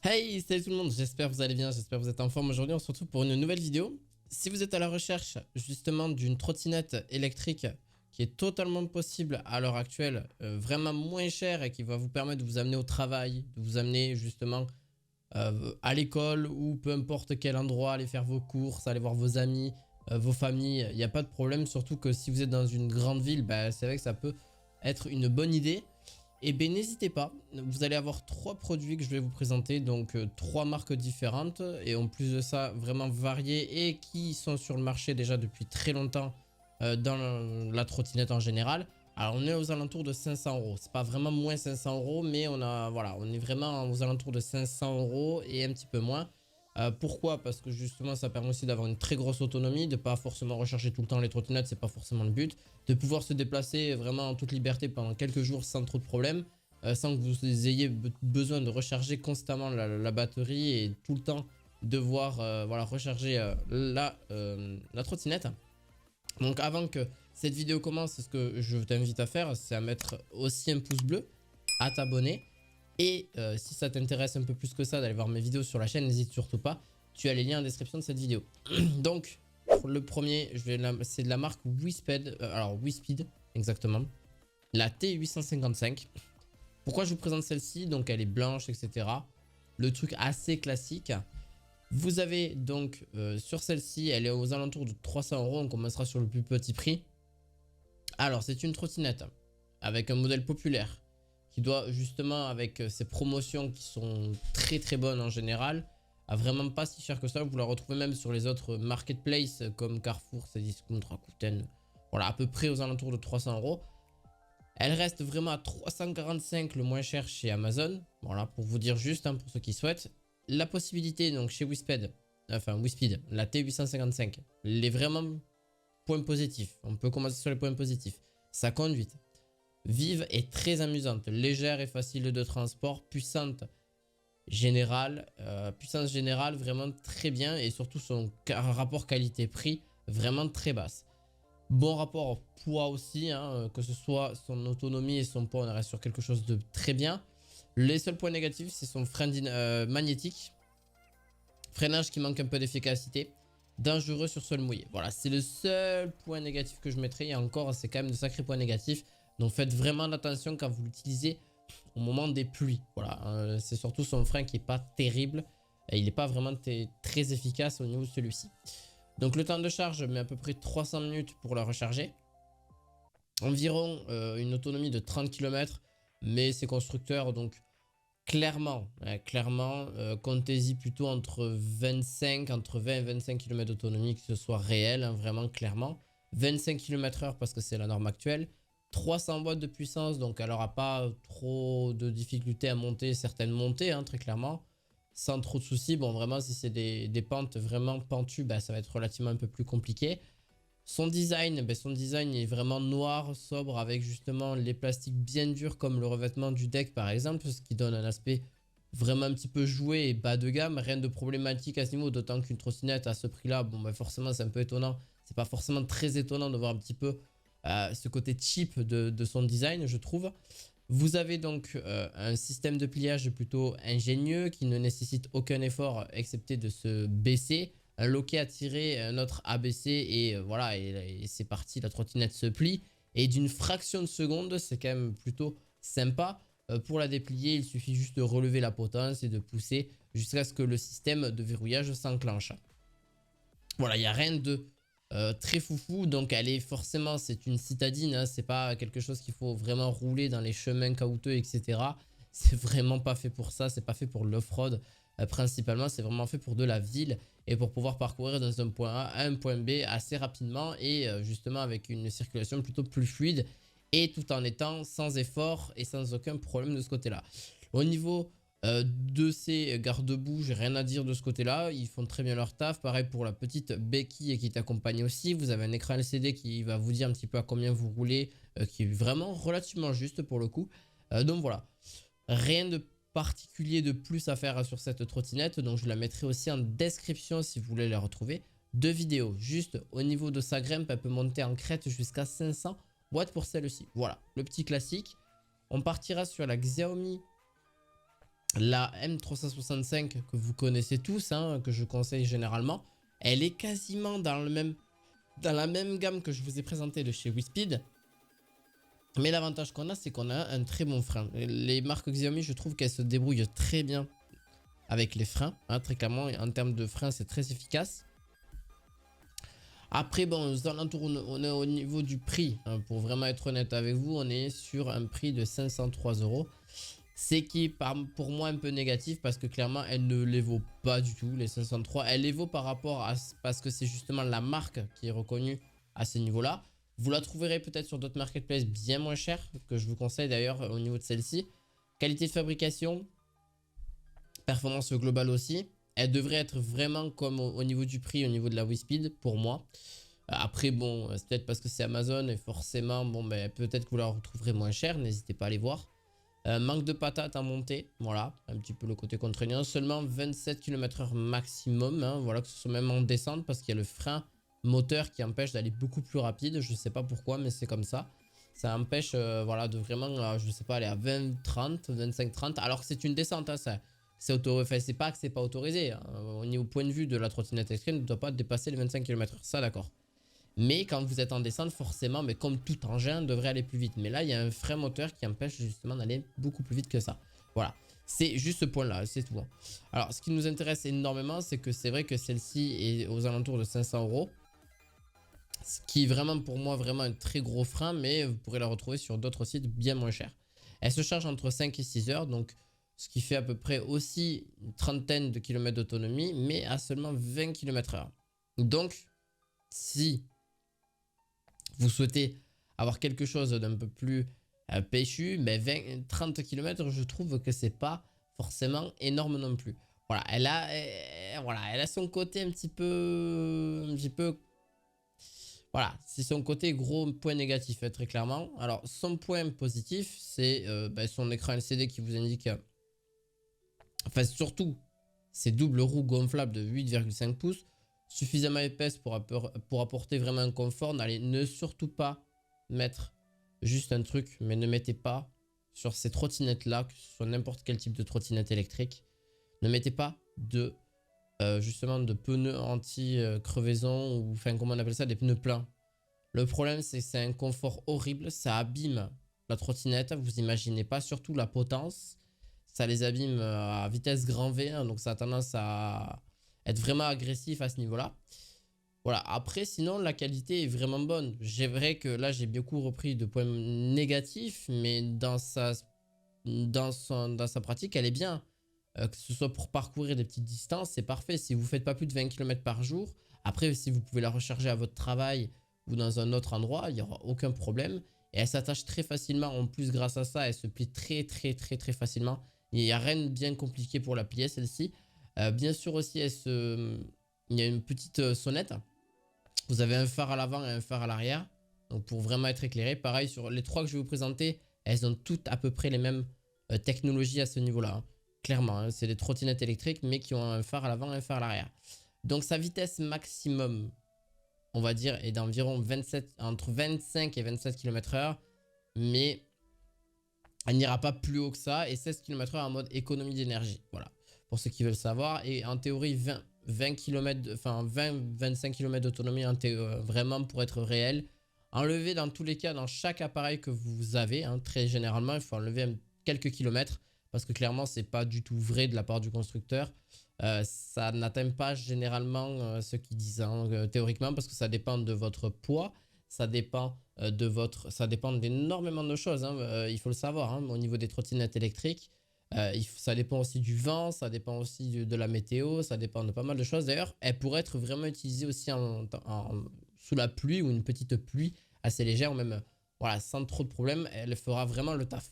Hey, salut tout le monde, j'espère que vous allez bien, j'espère que vous êtes en forme. Aujourd'hui on se retrouve pour une nouvelle vidéo. Si vous êtes à la recherche justement d'une trottinette électrique qui est totalement possible à l'heure actuelle, vraiment moins chère et qui va vous permettre de vous amener au travail, de vous amener justement à l'école ou peu importe quel endroit, aller faire vos courses, aller voir vos amis, vos familles, il n'y a pas de problème. Surtout que si vous êtes dans une grande ville, c'est vrai que ça peut être une bonne idée. Et bien n'hésitez pas, vous allez avoir trois produits que je vais vous présenter, donc trois marques différentes et en plus de ça vraiment variées et qui sont sur le marché déjà depuis très longtemps dans la trottinette en général. Alors on est aux alentours de 500 euros, c'est pas vraiment moins 500 euros mais on est vraiment aux alentours de 500 euros et un petit peu moins. Pourquoi? Parce que justement ça permet aussi d'avoir une très grosse autonomie, de pas forcément recharger tout le temps les trottinettes, c'est pas forcément le but, de pouvoir se déplacer vraiment en toute liberté pendant quelques jours sans trop de problèmes, sans que vous ayez besoin de recharger constamment la batterie et tout le temps devoir voilà, recharger la trottinette. Donc avant que cette vidéo commence, ce que je t'invite à faire, c'est à mettre aussi un pouce bleu, à t'abonner. Et si ça t'intéresse un peu plus que ça d'aller voir mes vidéos sur la chaîne, n'hésite surtout pas. Tu as les liens en description de cette vidéo. Donc, le premier, c'est de la marque WeSpeed. Alors, WeSpeed, exactement. La T855. Pourquoi je vous présente celle-ci? Donc, elle est blanche, etc. Le truc assez classique. Vous avez donc sur celle-ci, elle est aux alentours de 300 euros. On commencera sur le plus petit prix. Alors, c'est une trottinette avec un modèle populaire qui doit justement, avec ses promotions qui sont très très bonnes en général, à vraiment pas si cher que ça. Vous la retrouvez même sur les autres marketplaces comme Carrefour, Cdiscount, Rakuten. Voilà, à peu près aux alentours de 300 euros. Elle reste vraiment à 345 le moins cher chez Amazon. Voilà, pour vous dire juste, hein, pour ceux qui souhaitent. La possibilité, donc chez WeSpeed, la T855, les vraiment points positifs. On peut commencer sur les points positifs. Sa conduite, vive et très amusante, légère et facile de transport, puissance générale vraiment très bien et surtout son rapport qualité-prix vraiment très basse. Bon rapport au poids aussi, hein, que ce soit son autonomie et son poids, on reste sur quelque chose de très bien. Les seuls points négatifs, c'est son frein magnétique, freinage qui manque un peu d'efficacité, dangereux sur sol mouillé. Voilà, c'est le seul point négatif que je mettrai. Et encore, c'est quand même de sacrés points négatifs. Donc faites vraiment attention quand vous l'utilisez au moment des pluies. Voilà, c'est surtout son frein qui n'est pas terrible. Et il n'est pas vraiment très efficace au niveau de celui-ci. Donc le temps de charge, je mets à peu près 300 minutes pour la recharger. Environ une autonomie de 30 km. Mais c'est constructeur, donc clairement, comptez-y plutôt entre 20 et 25 km d'autonomie, que ce soit réel, hein, vraiment clairement. 25 km/h parce que c'est la norme actuelle. 300 watts de puissance, donc elle n'aura pas trop de difficultés à monter certaines montées, hein, très clairement. Sans trop de soucis. Bon, vraiment, si c'est des pentes vraiment pentues, ça va être relativement un peu plus compliqué. Son design est vraiment noir, sobre, avec justement les plastiques bien durs comme le revêtement du deck par exemple, ce qui donne un aspect vraiment un petit peu joué et bas de gamme. Rien de problématique à ce niveau, d'autant qu'une trottinette à ce prix là, forcément c'est un peu étonnant. C'est pas forcément très étonnant de voir un petit peu ce côté cheap de son design, je trouve. Vous avez donc un système de pliage plutôt ingénieux qui ne nécessite aucun effort excepté de se baisser. Un loquet à tirer, un autre abaissé et voilà, et c'est parti, la trottinette se plie. Et d'une fraction de seconde, c'est quand même plutôt sympa. Pour la déplier, il suffit juste de relever la potence et de pousser jusqu'à ce que le système de verrouillage s'enclenche. Voilà, il n'y a rien de très foufou, donc elle est forcément, c'est une citadine, hein, c'est pas quelque chose qu'il faut vraiment rouler dans les chemins caouteux, etc. C'est vraiment pas fait pour ça, c'est pas fait pour l'off-road principalement, c'est vraiment fait pour de la ville et pour pouvoir parcourir dans un point A à un point B assez rapidement et justement avec une circulation plutôt plus fluide et tout en étant sans effort et sans aucun problème de ce côté-là. Au niveau de ces garde-boue, j'ai rien à dire de ce côté-là. Ils font très bien leur taf. Pareil pour la petite béquille qui t'accompagne aussi. Vous avez un écran LCD qui va vous dire un petit peu à combien vous roulez, qui est vraiment relativement juste pour le coup. Donc voilà, rien de particulier de plus à faire sur cette trottinette. Donc je la mettrai aussi en description si vous voulez la retrouver. Deux vidéos. Juste au niveau de sa grimpe, elle peut monter en crête jusqu'à 500 watts pour celle-ci. Voilà, le petit classique. On partira sur la Xiaomi La M365 que vous connaissez tous, hein, que je conseille généralement, elle est quasiment dans la même gamme que je vous ai présenté de chez Wispeed. Mais l'avantage qu'on a, c'est qu'on a un très bon frein. Les marques Xiaomi, je trouve qu'elles se débrouillent très bien avec les freins. Hein, très clairement, en termes de freins, c'est très efficace. Après, bon, aux alentours, on est au niveau du prix. Hein, pour vraiment être honnête avec vous, on est sur un prix de 503 euros. C'est qui est pour moi un peu négatif parce que clairement, elle ne les vaut pas du tout, les 503. Elle les vaut par rapport à... parce que c'est justement la marque qui est reconnue à ce niveau-là. Vous la trouverez peut-être sur d'autres marketplaces bien moins chères, que je vous conseille d'ailleurs au niveau de celle-ci. Qualité de fabrication, performance globale aussi. Elle devrait être vraiment comme au niveau du prix, au niveau de la Wispeed pour moi. Après, bon, c'est peut-être parce que c'est Amazon et forcément, bon, ben, peut-être que vous la retrouverez moins chère. N'hésitez pas à aller voir. Manque de patates à monter, voilà, un petit peu le côté contraignant. Seulement 27 km/h maximum, hein, voilà, que ce soit même en descente parce qu'il y a le frein moteur qui empêche d'aller beaucoup plus rapide. Je sais pas pourquoi, mais c'est comme ça. Ça empêche, voilà, de vraiment, je sais pas, aller à 20, 30, 25, 30. Alors que c'est une descente, hein, ça. C'est pas que c'est pas autorisé. Hein. Au point de vue de la trottinette électrique, ne doit pas dépasser les 25 km/h. Ça, d'accord. Mais quand vous êtes en descente, forcément, mais comme tout engin, devrait aller plus vite. Mais là, il y a un frein moteur qui empêche justement d'aller beaucoup plus vite que ça. Voilà. C'est juste ce point-là, c'est tout. Alors, ce qui nous intéresse énormément, c'est que c'est vrai que celle-ci est aux alentours de 500 euros. Ce qui est vraiment pour moi vraiment un très gros frein, mais vous pourrez la retrouver sur d'autres sites bien moins chers. Elle se charge entre 5 et 6 heures, donc ce qui fait à peu près aussi une trentaine de kilomètres d'autonomie, mais à seulement 20 km/h. Donc, si vous souhaitez avoir quelque chose d'un peu plus péchu, mais 30 km, je trouve que c'est pas forcément énorme non plus. Voilà, elle a son côté un petit peu, voilà, c'est son côté gros point négatif, très clairement. Alors, son point positif, c'est son écran LCD qui vous indique, enfin surtout, ces doubles roues gonflables de 8,5 pouces, suffisamment épaisse pour apporter vraiment un confort. N'allez ne surtout pas mettre juste un truc, mais ne mettez pas sur ces trottinettes là, que ce soit n'importe quel type de trottinette électrique, ne mettez pas de justement de pneus anti-crevaison ou enfin comment on appelle ça, des pneus pleins. Le problème c'est que c'est un confort horrible, ça abîme la trottinette, vous imaginez pas, surtout la potence, ça les abîme à vitesse grand V, hein, donc ça a tendance à être vraiment agressif à ce niveau-là. Voilà, après sinon la qualité est vraiment bonne. C'est vrai que là j'ai beaucoup repris de points négatifs, mais dans sa pratique elle est bien. Que ce soit pour parcourir des petites distances, c'est parfait. Si vous ne faites pas plus de 20 km par jour, après si vous pouvez la recharger à votre travail ou dans un autre endroit, il n'y aura aucun problème. Et elle s'attache très facilement. En plus, grâce à ça, elle se plie très facilement. Il n'y a rien de bien compliqué pour la plier, celle-ci. Bien sûr aussi, il y a une petite sonnette. Vous avez un phare à l'avant et un phare à l'arrière. Donc pour vraiment être éclairé. Pareil, sur les trois que je vais vous présenter, elles ont toutes à peu près les mêmes technologies à ce niveau-là. Hein. Clairement, hein, c'est des trottinettes électriques, mais qui ont un phare à l'avant et un phare à l'arrière. Donc sa vitesse maximum, on va dire, est d'environ entre 25 et 27 km/h. Mais elle n'ira pas plus haut que ça. Et 16 km/h en mode économie d'énergie. Voilà. Pour ceux qui veulent savoir. Et en théorie, 20 km, enfin 20-25 km d'autonomie vraiment pour être réel. Enlever dans tous les cas, dans chaque appareil que vous avez, hein, très généralement, il faut enlever quelques kilomètres parce que clairement, c'est pas du tout vrai de la part du constructeur. Ça n'atteint pas généralement ce qu'ils disent hein, théoriquement parce que ça dépend de votre poids, ça dépend ça dépend d'énormément de choses. Hein, il faut le savoir hein, au niveau des trottinettes électriques. Ça dépend aussi du vent, ça dépend aussi de la météo, ça dépend de pas mal de choses. D'ailleurs, elle pourrait être vraiment utilisée aussi sous la pluie ou une petite pluie assez légère, ou même voilà, sans trop de problèmes, elle fera vraiment le taf.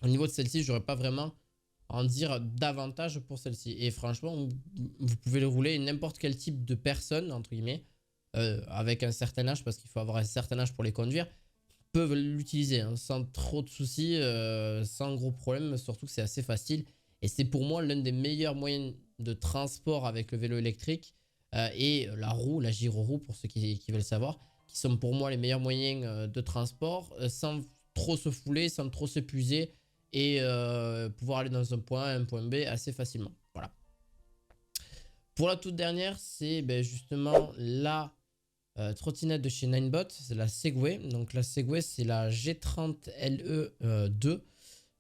Au niveau de celle-ci, je n'aurais pas vraiment à en dire davantage pour celle-ci. Et franchement, vous pouvez le rouler n'importe quel type de personne, entre guillemets, avec un certain âge, parce qu'il faut avoir un certain âge pour les conduire, peuvent l'utiliser hein, sans trop de soucis, sans gros problèmes, surtout que c'est assez facile. Et c'est pour moi l'un des meilleurs moyens de transport avec le vélo électrique et la roue, la gyro-roue pour ceux qui veulent savoir, qui sont pour moi les meilleurs moyens de transport sans trop se fouler, sans trop s'épuiser et pouvoir aller dans un point A, un point B assez facilement. Voilà. Pour la toute dernière, c'est justement la trottinette de chez Ninebot, c'est la Segway. Donc la Segway, c'est la G30LE2.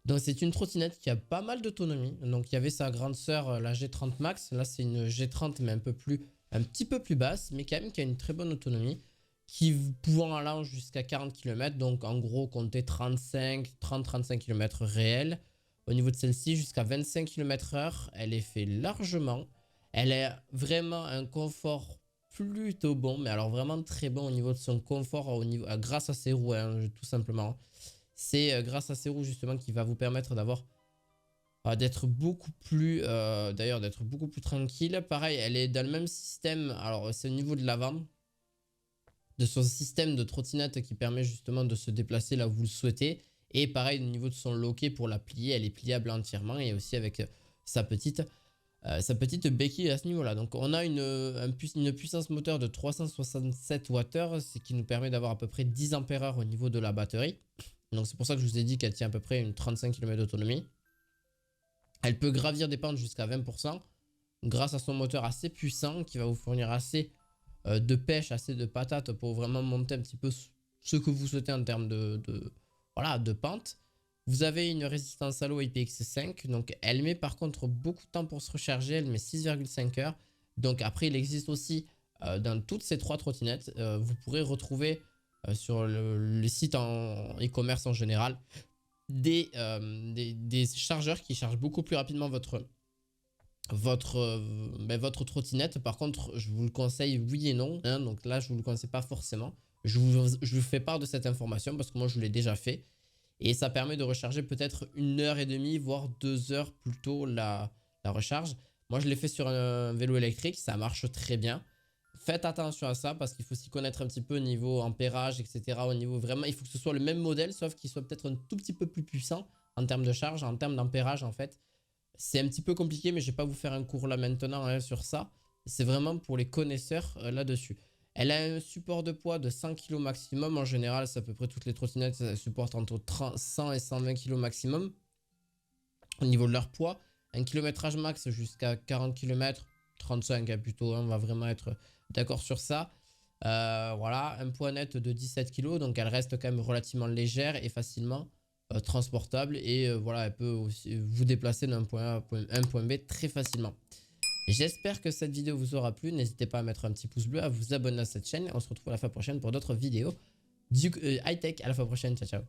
Donc c'est une trottinette qui a pas mal d'autonomie. Donc il y avait sa grande sœur, la G30 Max. Là c'est une G30 mais un petit peu plus basse, mais quand même qui a une très bonne autonomie, qui pouvant aller jusqu'à 40 km. Donc en gros compter 30-35 km réels. Au niveau de celle-ci, jusqu'à 25 km/h, elle est fait largement. Elle a vraiment un confort plutôt bon, mais alors vraiment très bon au niveau de son confort, grâce à ses roues, hein, tout simplement. C'est grâce à ces roues justement qui va vous permettre d'avoir d'être beaucoup plus d'être beaucoup plus tranquille. Pareil, elle est dans le même système. Alors c'est au niveau de l'avant de son système de trottinette qui permet justement de se déplacer là où vous le souhaitez. Et pareil au niveau de son loquet pour la plier, elle est pliable entièrement et aussi avec sa petite béquille à ce niveau là. Donc on a une puissance moteur de 367 Wh, ce qui nous permet d'avoir à peu près 10 ampères au niveau de la batterie. Donc c'est pour ça que je vous ai dit qu'elle tient à peu près une 35 km d'autonomie. Elle peut gravir des pentes jusqu'à 20% grâce à son moteur assez puissant qui va vous fournir assez de pêche, assez de patates pour vraiment monter un petit peu ce que vous souhaitez en termes de pente. Vous avez une résistance à l'eau IPX5, donc elle met par contre beaucoup de temps pour se recharger, elle met 6,5 heures. Donc après il existe aussi dans toutes ces trois trottinettes, vous pourrez retrouver sur les sites en e-commerce en général des chargeurs qui chargent beaucoup plus rapidement votre trottinette. Par contre je vous le conseille oui et non, hein, donc là je vous le conseille pas forcément. Je vous fais part de cette information parce que moi je l'ai déjà fait. Et ça permet de recharger peut-être 1h30, voire 2 heures plus tôt la recharge. Moi, je l'ai fait sur un vélo électrique. Ça marche très bien. Faites attention à ça parce qu'il faut s'y connaître un petit peu au niveau ampérage, etc. Au niveau vraiment, il faut que ce soit le même modèle, sauf qu'il soit peut-être un tout petit peu plus puissant en termes de charge, en termes d'ampérage en fait. C'est un petit peu compliqué, mais je ne vais pas vous faire un cours là maintenant hein, sur ça. C'est vraiment pour les connaisseurs là-dessus. Elle a un support de poids de 100 kg maximum. En général, c'est à peu près toutes les trottinettes ça supportent entre 100 et 120 kg maximum. Au niveau de leur poids, un kilométrage max jusqu'à 40 km, 35 plutôt, hein, on va vraiment être d'accord sur ça. Voilà, un poids net de 17 kg, donc elle reste quand même relativement légère et facilement transportable. Et voilà, elle peut aussi vous déplacer d'un point A à un point B très facilement. J'espère que cette vidéo vous aura plu. N'hésitez pas à mettre un petit pouce bleu, à vous abonner à cette chaîne. On se retrouve à la fois prochaine pour d'autres vidéos du high-tech. À la fois prochaine. Ciao, ciao.